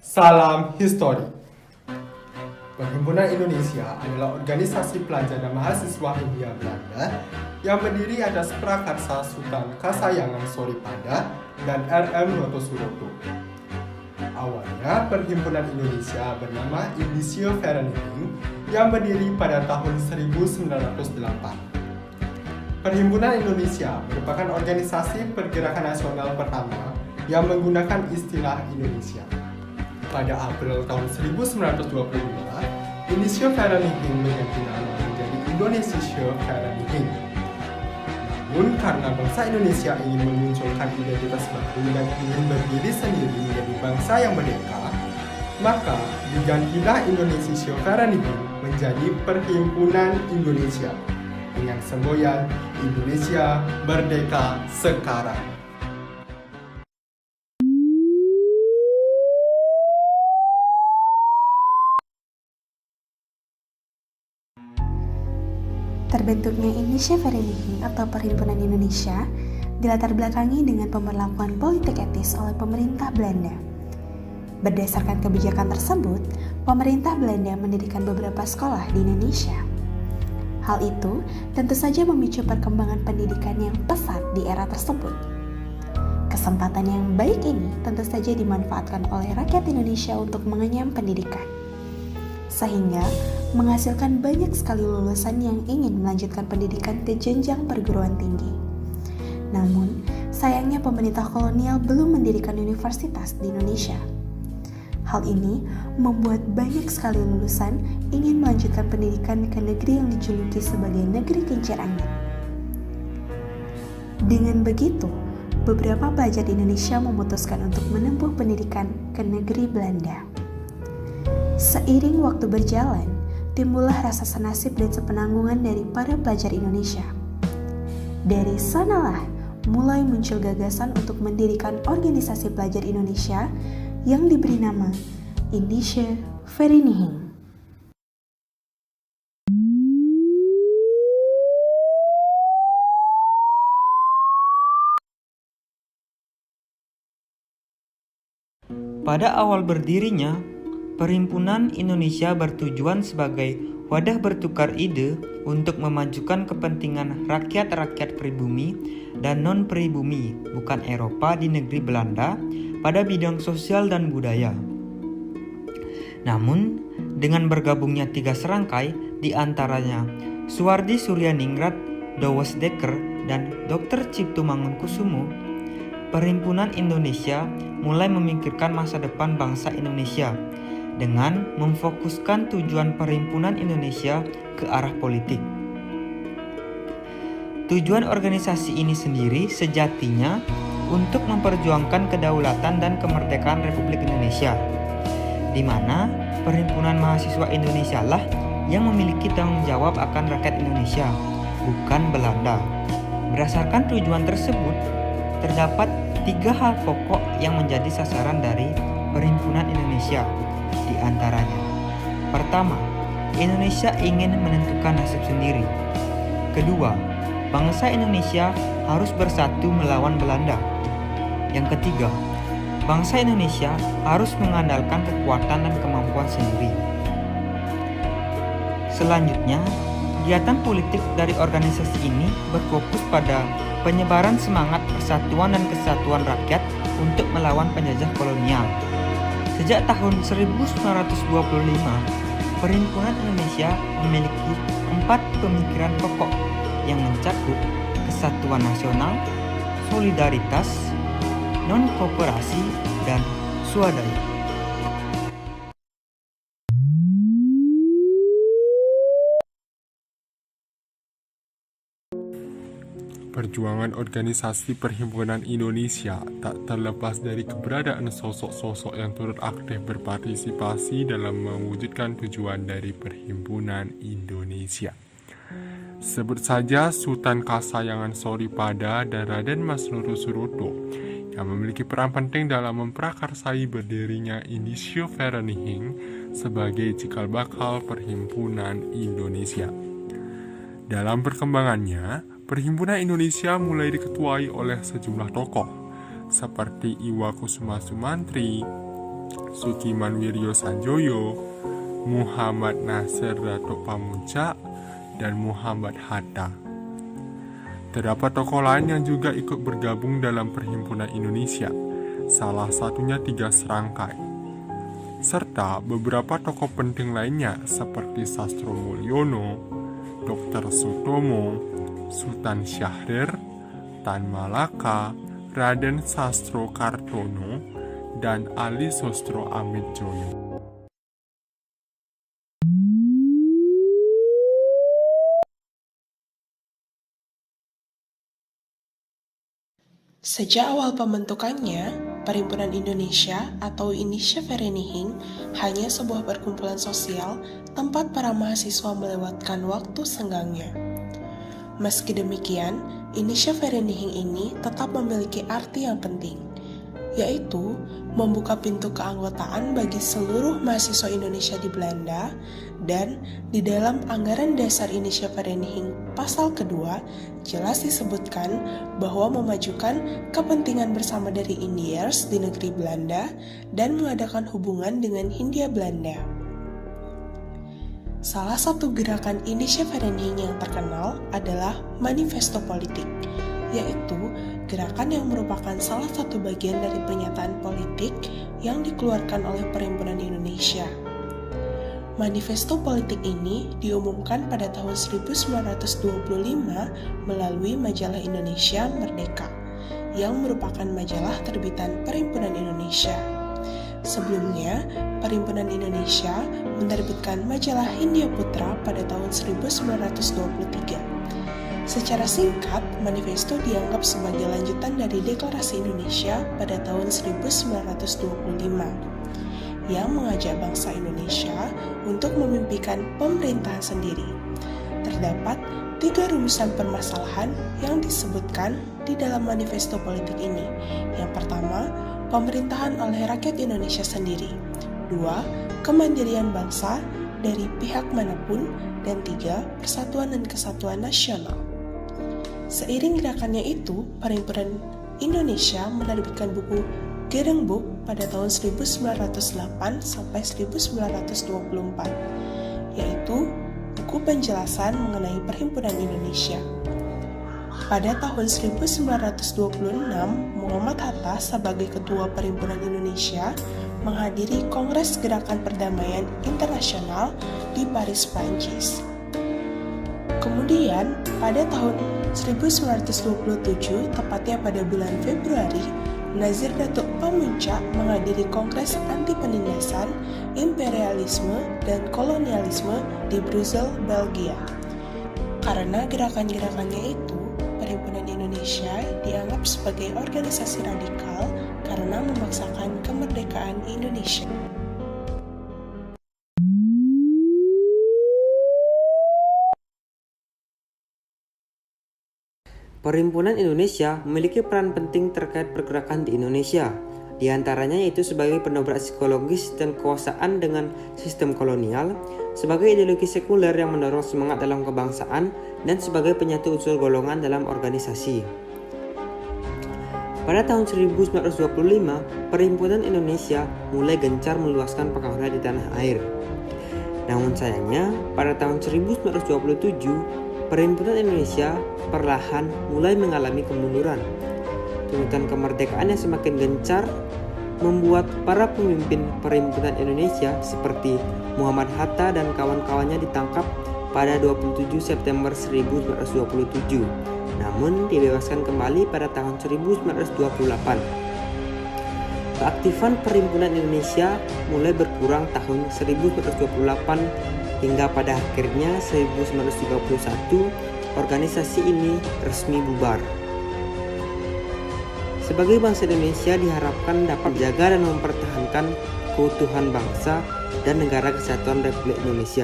Salam Histori. Perhimpunan Indonesia adalah organisasi pelajar dan mahasiswa Hindia Belanda yang berdiri atas prakarsa Sultan Kasayangan Soripada dan R.M. Noto Suroto. Awalnya, Perhimpunan Indonesia bernama Indische Vereniging yang berdiri pada tahun 1908. Perhimpunan Indonesia merupakan organisasi pergerakan nasional pertama yang menggunakan istilah Indonesia. Pada April tahun 1922, Indische Vereniging mengganti nama menjadi Indonesische Vereniging. Namun, karena bangsa Indonesia ingin memunculkan identitas baru dan ingin berdiri sendiri menjadi bangsa yang merdeka, maka digantilah Indonesische Vereniging menjadi Perhimpunan Indonesia dengan semboyan Indonesia Merdeka Sekarang. Terbentuknya Indische Vereniging atau Perhimpunan Indonesia dilatar belakangi dengan pemberlakuan politik etis oleh pemerintah Belanda. Berdasarkan kebijakan tersebut, pemerintah Belanda mendirikan beberapa sekolah di Indonesia. Hal itu tentu saja memicu perkembangan pendidikan yang pesat di era tersebut. Kesempatan yang baik ini tentu saja dimanfaatkan oleh rakyat Indonesia untuk mengenyam pendidikan, sehingga menghasilkan banyak sekali lulusan yang ingin melanjutkan pendidikan ke jenjang perguruan tinggi. Namun, sayangnya pemerintah kolonial belum mendirikan universitas di Indonesia. Hal ini membuat banyak sekali lulusan ingin melanjutkan pendidikan ke negeri yang dijuluki sebagai negeri kincir angin. Dengan begitu, beberapa pelajar di Indonesia memutuskan untuk menempuh pendidikan ke negeri Belanda. Seiring waktu berjalan, timbullah rasa senasib dan sepenanggungan dari para pelajar Indonesia. Dari sanalah mulai muncul gagasan untuk mendirikan organisasi pelajar Indonesia yang diberi nama Indische Vereniging. Pada awal berdirinya, Perhimpunan Indonesia bertujuan sebagai wadah bertukar ide untuk memajukan kepentingan rakyat-rakyat pribumi dan non-pribumi bukan Eropa di negeri Belanda pada bidang sosial dan budaya. Namun, dengan bergabungnya 3 serangkai di antaranya Suwardi Suryaningrat, Dowes Dekker, dan Dr. Cipto Mangunkusumo, Perhimpunan Indonesia mulai memikirkan masa depan bangsa Indonesia dengan memfokuskan tujuan Perhimpunan Indonesia ke arah politik. Tujuan organisasi ini sendiri sejatinya untuk memperjuangkan kedaulatan dan kemerdekaan Republik Indonesia, di mana Perhimpunan Mahasiswa Indonesia lah yang memiliki tanggung jawab akan rakyat Indonesia, bukan Belanda. Berdasarkan tujuan tersebut, terdapat 3 hal pokok yang menjadi sasaran dari Perhimpunan Indonesia. Di antaranya, pertama, Indonesia ingin menentukan nasib sendiri. Kedua, bangsa Indonesia harus bersatu melawan Belanda. Yang ketiga, bangsa Indonesia harus mengandalkan kekuatan dan kemampuan sendiri. Selanjutnya, kegiatan politik dari organisasi ini berfokus pada penyebaran semangat persatuan dan kesatuan rakyat untuk melawan penjajah kolonial. Sejak tahun 1925, Perhimpunan Indonesia memiliki 4 pemikiran pokok yang mencakup kesatuan nasional, solidaritas, non-kooperasi, dan swadaya. Perjuangan organisasi Perhimpunan Indonesia tak terlepas dari keberadaan sosok-sosok yang turut aktif berpartisipasi dalam mewujudkan tujuan dari Perhimpunan Indonesia. Sebut saja Sultan Kasayangan Soripada dan Raden Mas Noto Suroto yang memiliki peran penting dalam memprakarsai berdirinya Indische Vereniging sebagai cikal bakal Perhimpunan Indonesia. Dalam perkembangannya, Perhimpunan Indonesia mulai diketuai oleh sejumlah tokoh seperti Iwakusuma Sumantri, Sukiman Wiryosanjoyo, Muhammad Nasir Datuk Pamuntjak, dan Muhammad Hatta. Terdapat tokoh lain yang juga ikut bergabung dalam Perhimpunan Indonesia, salah satunya 3 serangkai. Serta beberapa tokoh penting lainnya seperti Sastro Mulyono, Dr. Sutomo, Sultan Syahrir, Tan Malaka, Raden Sastro Kartono, dan Ali Sostro Amidjoyo. Sejak awal pembentukannya, Perhimpunan Indonesia atau Indonesia Vereniging hanya sebuah perkumpulan sosial tempat para mahasiswa melewatkan waktu senggangnya. Meski demikian, Indonesia Vereniging ini tetap memiliki arti yang penting, yaitu membuka pintu keanggotaan bagi seluruh mahasiswa Indonesia di Belanda, dan di dalam anggaran dasar Indonesia Vereniging pasal kedua jelas disebutkan bahwa memajukan kepentingan bersama dari Indiërs di negeri Belanda dan mengadakan hubungan dengan Hindia Belanda. Salah satu gerakan Indonesia Vereniging yang terkenal adalah Manifesto Politik, yaitu gerakan yang merupakan salah satu bagian dari pernyataan politik yang dikeluarkan oleh Perhimpunan Indonesia. Manifesto politik ini diumumkan pada tahun 1925 melalui majalah Indonesia Merdeka, yang merupakan majalah terbitan Perhimpunan Indonesia. Sebelumnya, Perhimpunan Indonesia menerbitkan majalah Hindia Putra pada tahun 1923. Secara singkat, manifesto dianggap sebagai lanjutan dari Deklarasi Indonesia pada tahun 1925 yang mengajak bangsa Indonesia untuk memimpikan pemerintahan sendiri. Terdapat 3 rumusan permasalahan yang disebutkan di dalam manifesto politik ini. Yang pertama, pemerintahan oleh rakyat Indonesia sendiri. 2, kemandirian bangsa dari pihak manapun. Dan 3, persatuan dan kesatuan nasional. Seiring gerakannya itu, Perhimpunan Indonesia menerbitkan buku Gerengbuk pada tahun 1908 sampai 1924, yaitu buku penjelasan mengenai Perhimpunan Indonesia. Pada tahun 1926, Muhammad Hatta sebagai Ketua Perhimpunan Indonesia menghadiri Kongres Gerakan Perdamaian Internasional di Paris, Prancis. Kemudian, pada tahun 1927, tepatnya pada bulan Februari, Nazir Datuk Pamuntjak menghadiri Kongres Anti Penindasan, Imperialisme, dan Kolonialisme di Brussels, Belgia. Karena gerakan-gerakannya itu, Perhimpunan Indonesia dianggap sebagai organisasi radikal karena memaksakan kemerdekaan Indonesia. Perhimpunan Indonesia memiliki peran penting terkait pergerakan di Indonesia, di antaranya yaitu sebagai pendobrak psikologis dan kekuasaan dengan sistem kolonial, sebagai ideologi sekuler yang mendorong semangat dalam kebangsaan, dan sebagai penyatu unsur golongan dalam organisasi. Pada tahun 1925, Perhimpunan Indonesia mulai gencar meluaskan pengaruhnya di tanah air. Namun sayangnya, pada tahun 1927, Perhimpunan Indonesia perlahan mulai mengalami kemunduran. Tuntutan kemerdekaan yang semakin gencar membuat para pemimpin Perhimpunan Indonesia seperti Muhammad Hatta dan kawan-kawannya ditangkap pada 27 September 1927, namun dibebaskan kembali pada tahun 1928. Keaktifan Perhimpunan Indonesia mulai berkurang tahun 1928 hingga pada akhirnya 1931 organisasi ini resmi bubar. Sebagai bangsa Indonesia diharapkan dapat menjaga dan mempertahankan keutuhan bangsa dan negara kesatuan Republik Indonesia.